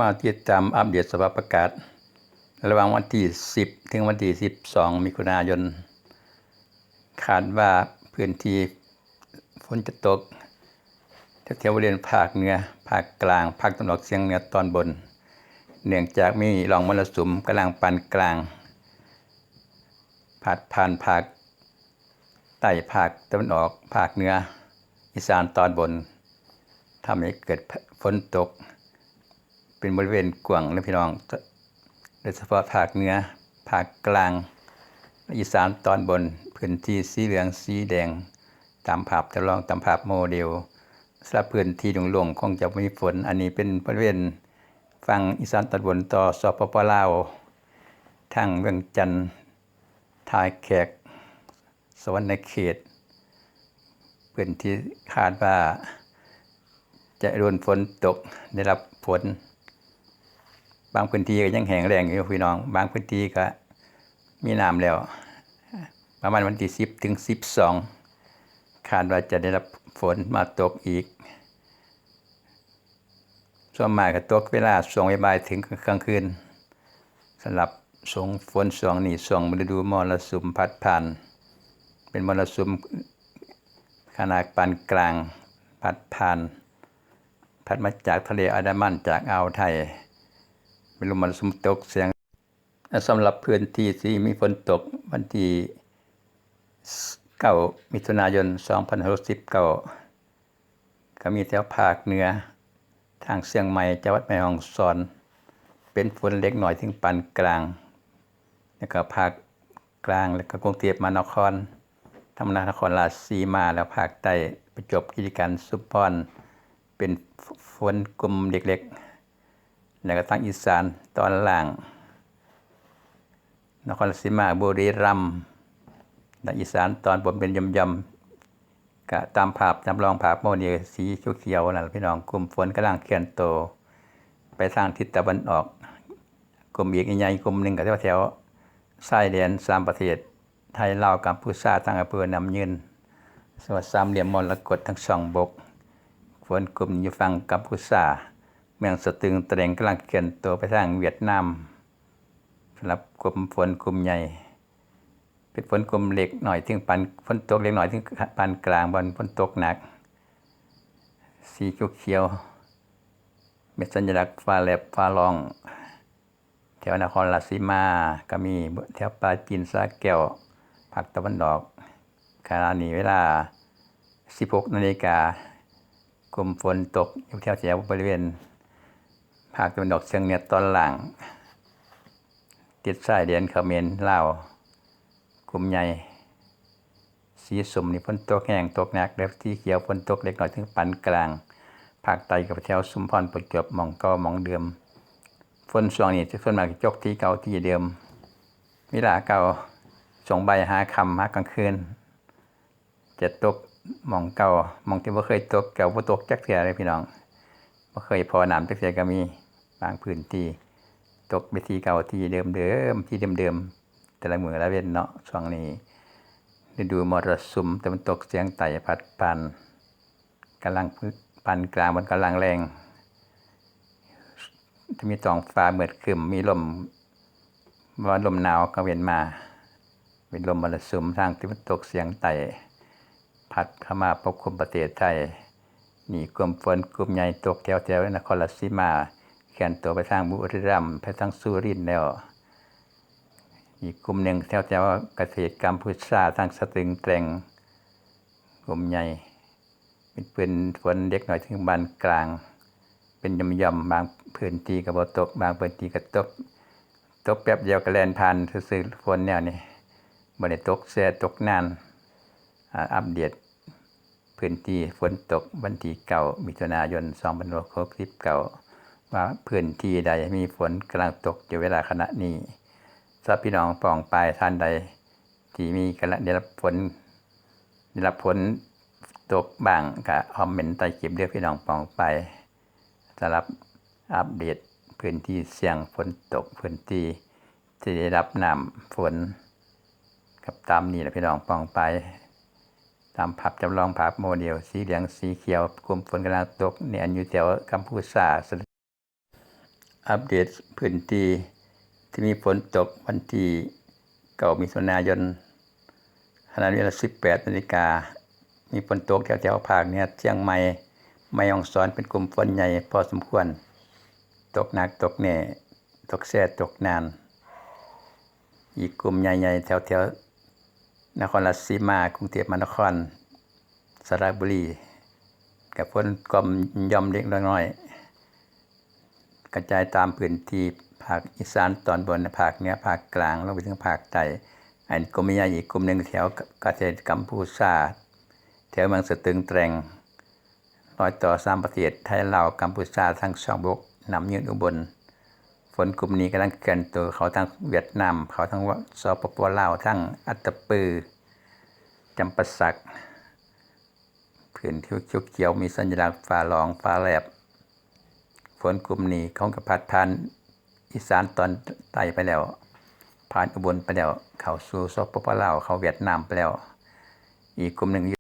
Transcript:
มาติดตามอัปเดตสภาพอากาศระหว่างวันที่10ถึงวันที่12มิถุนายนคาดว่าพื้นที่ฝนจะตกแถวบริเวณภาคเหนือภาคกลางภาคตะวันออกเฉียงเหนือตอนบนเนื่องจากมีร่องมรสุมกำลังปานกลางผ่านภาคใต้ภาคตะวันออกภาคเหนืออีสานตอนบนทำให้เกิดฝนตกเป็นบริเวณกว้างนะพี่น้องโดยเฉพาะภาคเหนือภาคกลางอีสานตอนบนพื้นที่สีเหลืองสีแดงตามภาพจำลองตามภาพโมเดลสำหรับพื้นที่โล่งๆคงจะมีฝนอันนี้เป็นบริเวณฝั่งอีสานตอนบนต่อสปป.ลาวทางเวียงจันทน์ท่าแขกสวรรณเขตพื้นที่คาดว่าจะโดนฝนตกได้รับฝนบางพื้นที่ก็ยังแห้งแล้งอยู่พี่น้องบางพื้นที่ก็มีน้ำแล้วประมาณวันที่10ถึง12คาดว่าจะได้รับฝนมาตกอีกส่วนมากก็ตกเวลาช่วงบ่ายถึงกลางคืนสำหรับฝนช่วงนี้ช่วงฤดูมรสุมพัดผ่านเป็นมรสุมขนาดปานกลางพัดผ่านพัดมาจากทะเลอันดามันจากอ่าวไทยเป็นลมมรสุมตกเสียงสำหรับพื้นที่ที่มีฝนตกวันที่9มิถุนายน2519ก็มีแถวภาคเหนือทางเชียงใหม่จังหวัดแม่ฮ่องสอนเป็นฝนเล็กน้อยถึงปานกลางแล้วก็ภาคกลางแล้วก็กรุงเทพมหานครธรรมราชนครราชสีมาแล้วภาคใต้ประจวบคีรีขันธ์ชุมพรเป็นฝนกลุ่มเล็กๆแล้วก็ทางอีสานตอนล่างนครราชสีมาบุรีรัมย์และอีสานตอนบนเป็นย่ำๆก็ตามภาพจำลองภาพโมเดลสีเขียวๆนั่นพี่น้องกลุ่มฝนกำลังเคลื่อนตัวไปทางทิศตะวันออกกลุ่มอีกใหญ่กลุ่มหนึ่งก็แถวชายแดน3ประเทศไทยลาวกัมพูชาทางอำเภอน้ำยืนสวัสดิ์สามเหลี่ยมมรกตทั้ง2บกฝนกลุ่มอยู่ฝั่งกัมพูชาเมืองสตึงเตรงกำลังเคลื่อนตัวไปทางเวียดนามสำหรับกลุ่มฝนกลุ่มใหญ่เป็นฝนกลุ่มเล็กหน่อยถึงปานฝนตกเล็กหน่อยถึงปานกลางบนฝนตกหนักสีเขียวเป็นสัญลักษณ์ฟ้าแลบฟ้าร้องแถวนครราชสีมาก็มีแถวปราจีนสระแก้วภาคตะวันออกขณะนี้เวลา 16 นาฬิกากลุ่มฝนตกอยู่แถวบริเวณภาคตะวันออกเฉียงเหนือตอนล่างติดชายแดนเขมรลาวกลุ่มใหญ่สีส้มนี่ฝนตกแห้งตกหนักแล้วสีเขียวฝนตกเล็กน้อยถึงปานกลางภาคใต้กับแถวชุมพรประจวบหม่องเก่าหม่องเดิมฝนช่วงนี้ส่วนมากจกที่เก่าที่เดิมเวลาเก่าช่วงบ่ายหาค่ำหากลางคืนจะตกหม่องเก่าหม่องที่บ่เคยตกเก่าบ่ตกจักเทื่อเลยพี่น้องบ่เคยพอน้ำจักเทื่อก็มีบางพื้นที่ตกไปที่เก่าที่เดิมที่เดิมแต่ละมื้อละเว้นเนาะช่วงนี้ฤดูมรสุมตะวันตกเฉียงใต้พัดผ่านกำลังปานกลางมันกำลังแรงจะมีท้องฟ้ามืดครึ้มมีลมหนาวก็เวียนมาเป็นลมมรสุมทางตะวันตกเฉียงใต้พัดเข้ามาปกคลุมประเทศไทยนี่กลุ่มฝนกลุ่มใหญ่ตกแถวนครราชสีมาเคลื่อนตัวไปทางบุรีรัมย์ไปทางสุรินทร์แล้วอีกกลุ่มหนึ่งแถวเกษตรกัมพูชาทางสตึงเตรงกลุ่มใหญ่เป็นฝนเล็กน้อยถึงปานกลางเป็นย่ำๆบางพื้นที่ก็บ่ตกบางพื้นที่ก็ตกแป๊บเดียวก็แล่นผ่านซื่อๆฝนแนวนี้บ่ได้ตกแช่ตกนานอัปเดตพื้นที่ฝนตกวันที่9มิถุนายน2569ว่าพื้นที่ใดมีฝนกำลังตกอยู่เวลาขณะนี้สำหรับพี่น้องป่องปลายท่านใดที่มีกำลังได้รับฝนตกบ้างก็คอมเมนต์ใต้คลิปเด้อพี่น้องป่องปลายสำหรับอัปเดตพื้นที่เสี่ยงฝนตกพื้นที่ที่ได้รับน้ำฝนกับตามนี้แหละพี่น้องป่องปลายตามภาพจำลองภาพโมเดลสีเหลืองสีเขียวกลุ่มฝนกำลังตกเนี่ยอยู่แถวกัมพูชา อัปเดตพื้นที่ที่มีฝนตกวันที่9 มิถุนายนขณะเวลา 18 นาฬิกามีฝนตกแถวๆภาคเหนือเชียงใหม่แม่ฮ่องสอนเป็นกลุ่มฝนใหญ่พอสมควรตกหนักตกแน่ตกแช่ตกนานอีกกลุ่มใหญ่ๆแถวๆนครราชสีมากรุงเทพมหานครสระบุรีกับฝนกมย่อมเล็กน้อยกระจายตามพื้นที่ภาคอีสานตอนบนภาคเหนือภาคกลางลงไปถึงภาคใต้อันกลุ่มใหญ่อีกกลุ่มหนึ่งแถวประเทศกัมพูชาแถวเมืองสตึงแตรงรอยต่อ3ประเทศไทยลาวกัมพูชาทั้ง2บกนำยืนอุบลฝนกลุ่มนี้กำลังเคลื่อนตัวเขาทั้งเวียดนามเขาทั้งสปป.ลาวทั้งอัตตปือจำปาสักพื้นที่เขียวมีสัญลักษณ์ฟ้าร้องฟ้าแลบฝนกลุ่มนี้เขาก็พัดผ่านอีสานตอนใต้ไปแล้วผ่านอุบลไปแล้วเข้าสู่สปป.ลาวเข้าเวียดนามไปแล้วอีกกลุ่มหนึ่ง